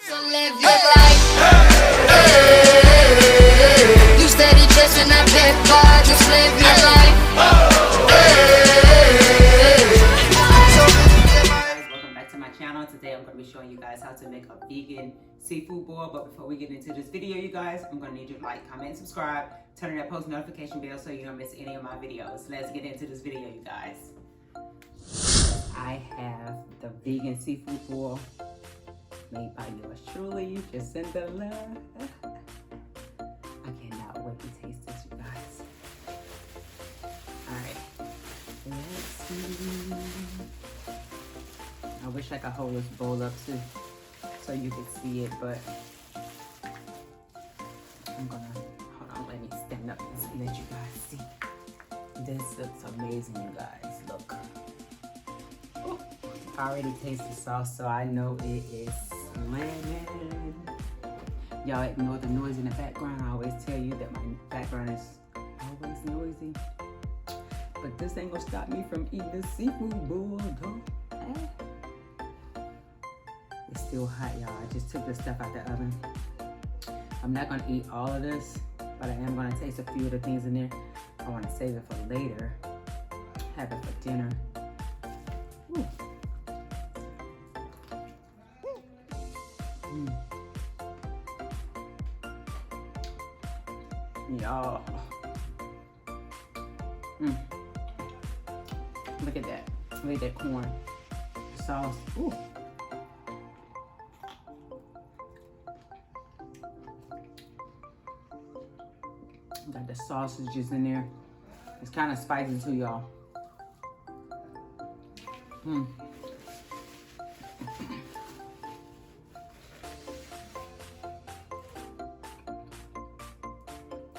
So live your life. You steady chasing that big bar, just live your life. Welcome back to my channel. Today I'm going to be showing you guys how to make a vegan seafood boil. But before we get into this video, you guys, I'm going to need you to like, comment, and subscribe. Turn on that post notification bell so you don't miss any of my videos. Let's get into this video, you guys. I have the vegan seafood boil made by yours truly, Jacinda. I cannot wait to taste this, you guys. Alright, let's see. I wish I could hold this bowl up too so you could see it, but I'm gonna, hold on, let me stand up and let you guys see. This looks amazing, you guys, look. Ooh, I already taste the sauce, so I know it is slamming. Y'all ignore the noise in the background. I always tell you that my background is always noisy. But this ain't gonna stop me from eating this seafood boil, though. It's still hot, y'all. I just took the stuff out the oven. I'm not gonna eat all of this, but I am gonna taste a few of the things in there. I wanna save it for later. Have it for dinner. Ooh. Y'all. Look at that. Look at that corn sauce. Ooh. Got the sausages in there. It's kind of spicy too, y'all.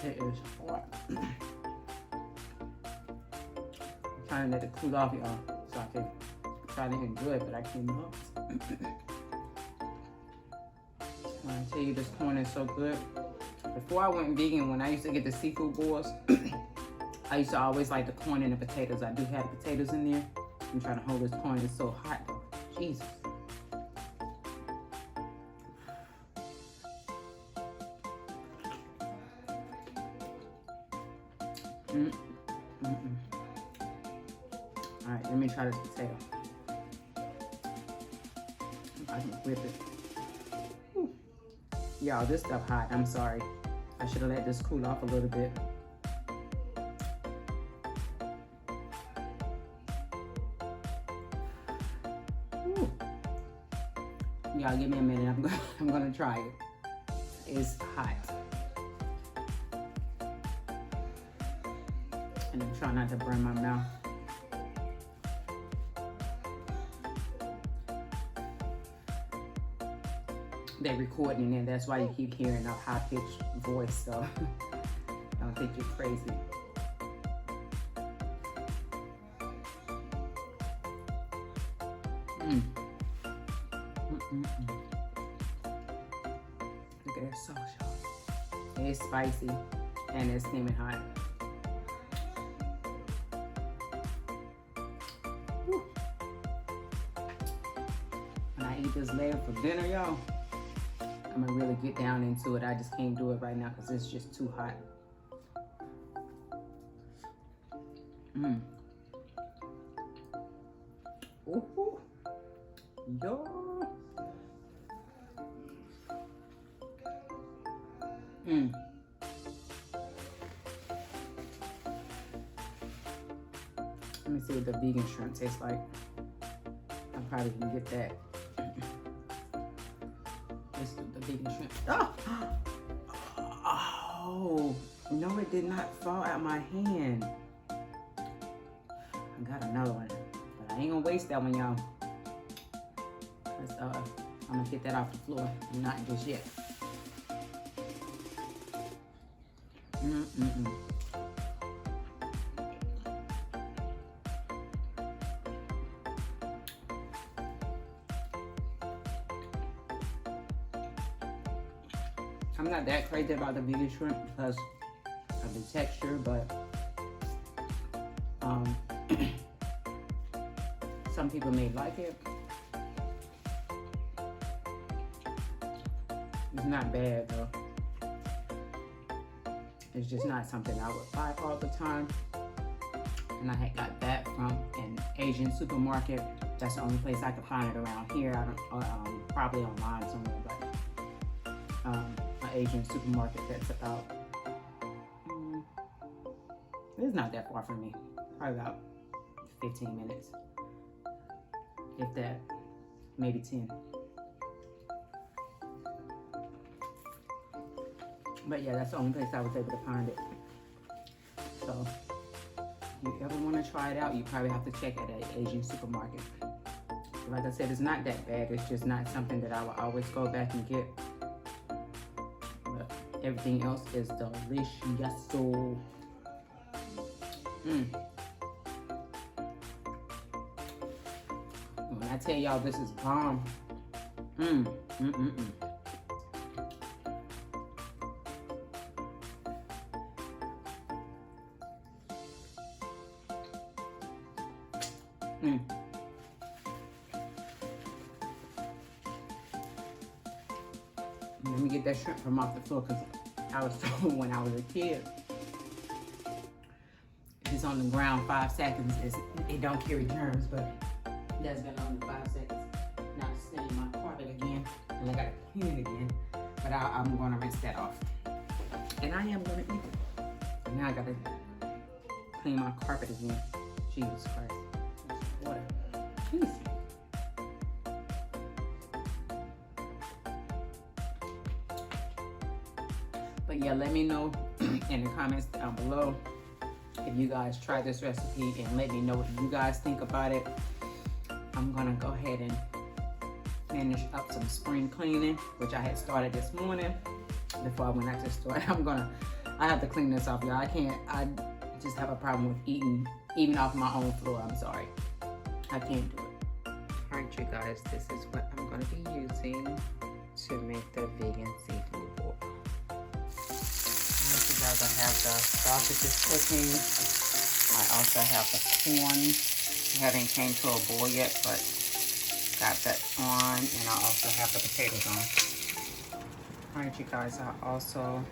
It is hot. I'm trying to let it cool off, y'all, so I can try to enjoy it, but I cannot. When I tell you this corn is so good. Before I went vegan, when I used to get the seafood boils, I used to always like the corn and the potatoes. I do have potatoes in there. I'm trying to hold this corn. It's so hot, though. Jesus. All right, let me try this potato. If I can whip it. Y'all, this stuff hot. I'm sorry. I should have let this cool off a little bit. Y'all, give me a minute. I'm gonna try it. It's hot. And I'm trying not to burn my mouth. They're recording it, that's why you keep hearing a high-pitched voice, so I don't think you're crazy. Look at that sauce, y'all. It's spicy and it's steaming hot. Woo. When I eat this layer for dinner, y'all, I'm gonna really get down into it. I just can't do it right now because it's just too hot. Ooh. Yo. Let me see what the vegan shrimp tastes like. I probably can get that. Let's do the vegan shrimp. Oh, no, it did not fall out my hand. I got another one, but I ain't gonna waste that one, y'all. I'm gonna get that off the floor. Not just yet. I'm not that crazy about the vegan shrimp because of the texture, but some people may like it. It's not bad though. It's just not something I would buy all the time. And I had got that from an Asian supermarket. That's the only place I could find it around here. I don't, probably online somewhere, but an Asian supermarket that's about, it's not that far from me. Probably about 15 minutes. If that, maybe 10. But yeah, that's the only place I was able to find it. So, if you ever want to try it out, you probably have to check at an Asian supermarket. Like I said, it's not that bad. It's just not something that I will always go back and get. But everything else is delicious. So, when I tell y'all this is bomb, Let me get that shrimp from off the floor, because I was told when I was a kid, if it's on the ground 5 seconds, it don't carry germs, but that's been on the 5 seconds. Now it's staining my carpet again, and I gotta clean it again, but I'm gonna rinse that off. And I am gonna eat it. And now I gotta clean my carpet again. Jesus Christ. Water. Jeez. But yeah, let me know in the comments down below if you guys try this recipe, and let me know what you guys think about it. I'm gonna go ahead and finish up some spring cleaning, which I had started this morning before I went out to the store. I have to clean this off, y'all. I just have a problem with eating even off my own floor. I'm sorry. I can't do it. Alright, you guys, this is what I'm gonna be using to make the vegan seafood boil. Alright, you guys, I have the sausages cooking. I also have the corn. It haven't came to a boil yet, but got that on, and I also have the potatoes on. Alright, you guys, I also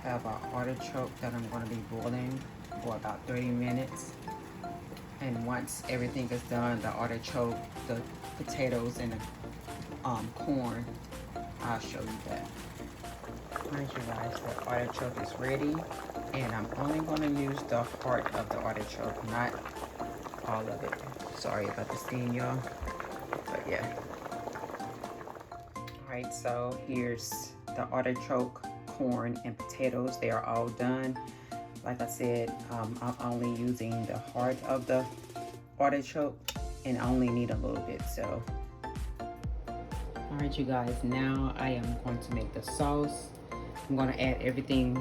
have an artichoke that I'm going to be boiling for about 30 minutes. And once everything is done, the artichoke, the potatoes, and the corn, I'll show you that. Alright, you guys, the artichoke is ready, and I'm only going to use the heart of the artichoke, not all of it. Sorry about the steam, y'all, but yeah. Alright, so here's the artichoke, corn, and potatoes. They are all done. Like I said, I'm only using the heart of the artichoke, and I only need a little bit, so. Alright, you guys, now I am going to make the sauce. I'm going to add everything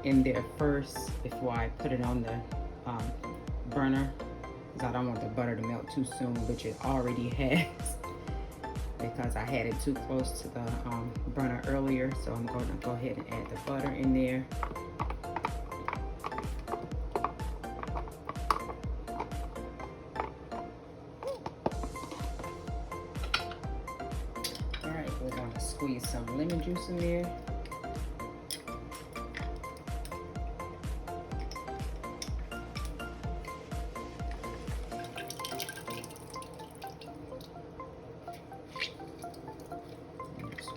in there first before I put it on the burner, because I don't want the butter to melt too soon, which it already has, because I had it too close to the burner earlier. So I'm going to go ahead and add the butter in there. Alright, we're going to squeeze some lemon juice in there.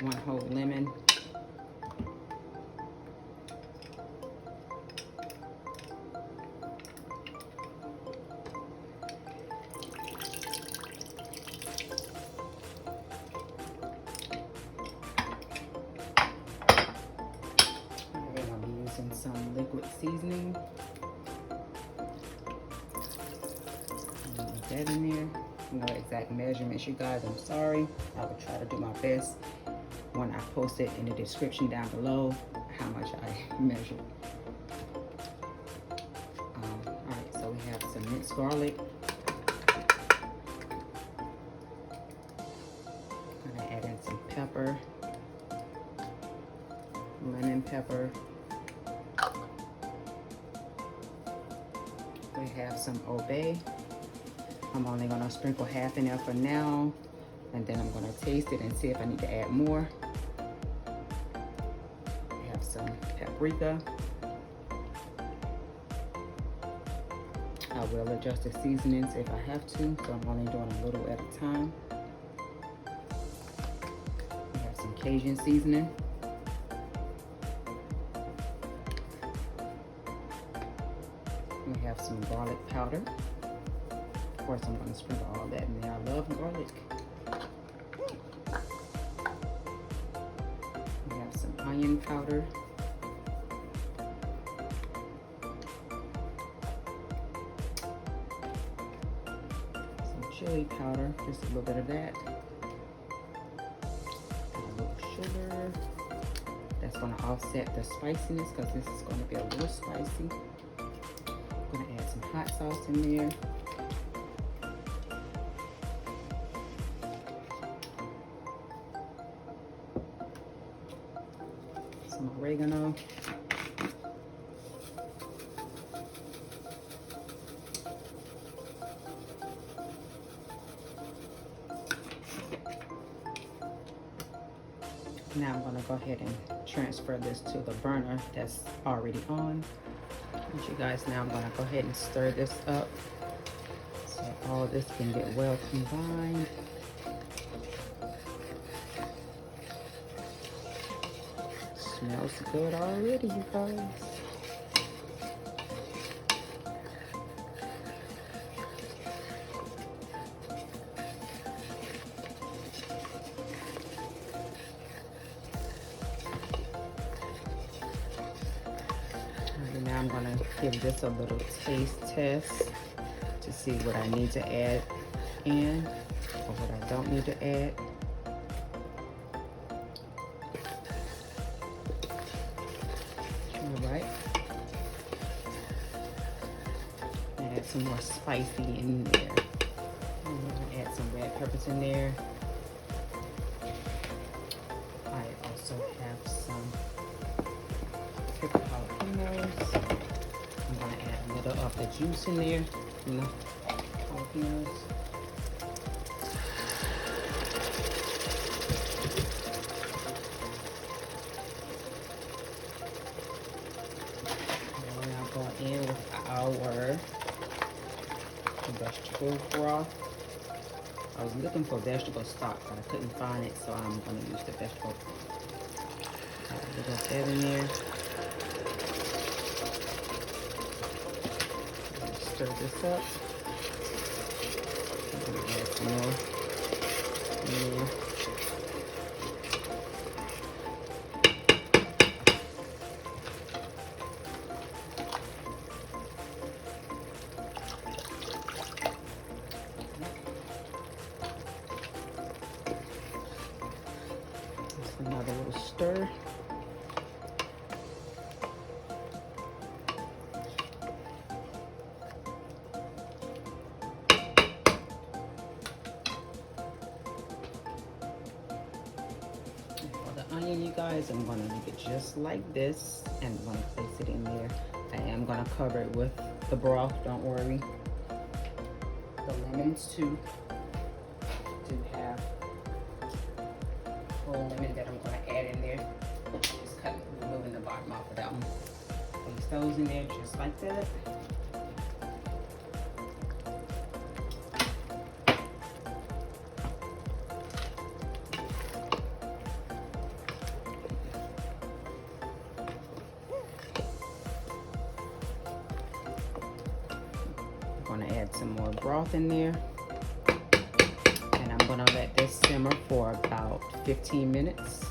One whole lemon. We're going to be using some liquid seasoning. Put that in there. No exact measurements, you guys. I'm sorry. I will try to do my best when I post it in the description down below how much I measured. Alright, so we have some minced garlic. I'm gonna add in some pepper, lemon pepper. We have some Old Bay. I'm only gonna sprinkle half in there for now, and then I'm gonna taste it and see if I need to add more. some paprika. I will adjust the seasonings if I have to, so I'm only doing a little at a time. We have some Cajun seasoning. We have some garlic powder. Of course, I'm going to sprinkle all that in there. I love garlic. We have some onion powder. Some chili powder, just a little bit of that. And a little sugar. That's going to offset the spiciness because this is going to be a little spicy. I'm going to add some hot sauce in there. Some oregano. Now I'm going to go ahead and transfer this to the burner that's already on. And you guys, now I'm going to go ahead and stir this up so all this can get well combined. Smells good already, you guys. Now I'm gonna give this a little taste test to see what I need to add in or what I don't need to add. Alright. Add some more spicy in there. I'm gonna add some red peppers in there. I also have some pickled jalapeños. I'm gonna add a little of the juice in there, jalapeños. And now go in with our vegetable broth. I was looking for vegetable stock, but I couldn't find it, so I'm gonna use the vegetable broth. Add a little of that in there. Stir this up. I'm going to add some more in there. Just another little stir. Onion, you guys, I'm going to leave it just like this, and I'm going to place it in there. I am going to cover it with the broth, don't worry. The lemons too. Do have whole lemon that I'm going to add in there. Just removing the bottom off of that one. Place those in there just like that. Going to add some more broth in there, and I'm going to let this simmer for about 15 minutes.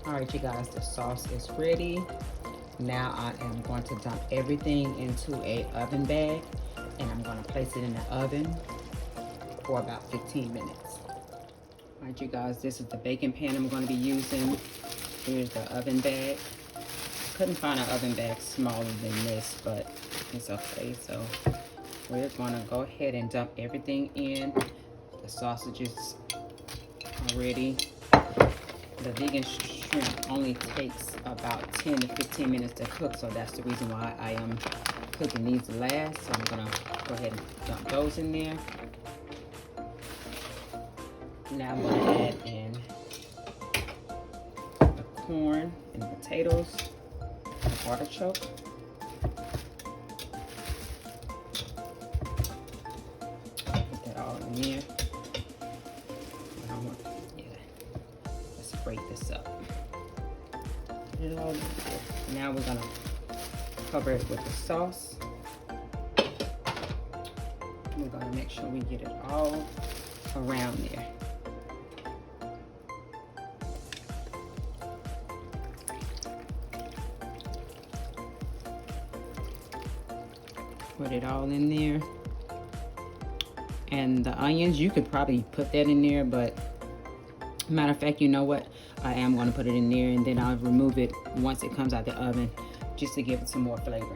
All right, you guys, the sauce is ready. Now I am going to dump everything into a oven bag, and I'm going to place it in the oven for about 15 minutes. All right, you guys, this is the baking pan I'm going to be using. Here's the oven bag. Couldn't find an oven bag smaller than this, but it's okay. So we're going to go ahead and dump everything in. The sausages are ready. The vegan shrimp only takes about 10 to 15 minutes to cook, so that's the reason why I am cooking these last. So I'm going to go ahead and dump those in there. Now I'm going to add in the corn and the potatoes, the artichoke. Put that all in there. Let's break this up. Put it all in there. Now we're going to cover it with the sauce. We're going to make sure we get it all around there. Put it all in there. And the onions, you could probably put that in there, but matter of fact, you know what? I am going to put it in there, and then I'll remove it once it comes out the oven, just to give it some more flavor.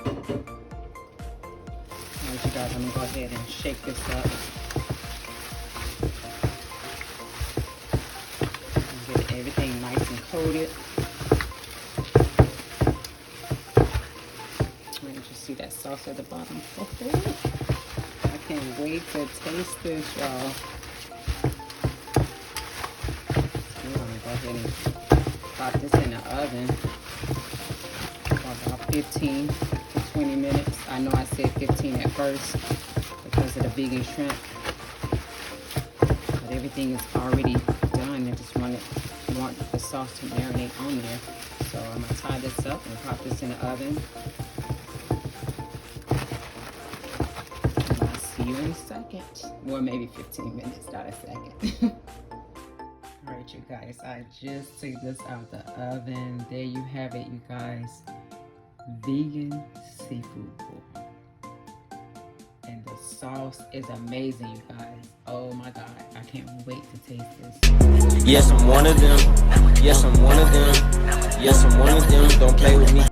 Alright, you guys, I'm going to go ahead and shake this up. Get everything nice and coated. See that sauce at the bottom. Oh, I can't wait to taste this, y'all. We're gonna go ahead and pop this in the oven for about 15 to 20 minutes. I know I said 15 at first because of the vegan shrimp, but everything is already done. I just want the sauce to marinate on there. So I'm gonna tie this up and pop this in the oven. You in a second, or maybe 15 minutes, not a second. All right, you guys, I just took this out the oven. There you have it, you guys. Vegan seafood bowl. And the sauce is amazing, you guys. Oh my God, I can't wait to taste this. Yes, I'm one of them. Yes, I'm one of them. Yes, I'm one of them. Don't play with me.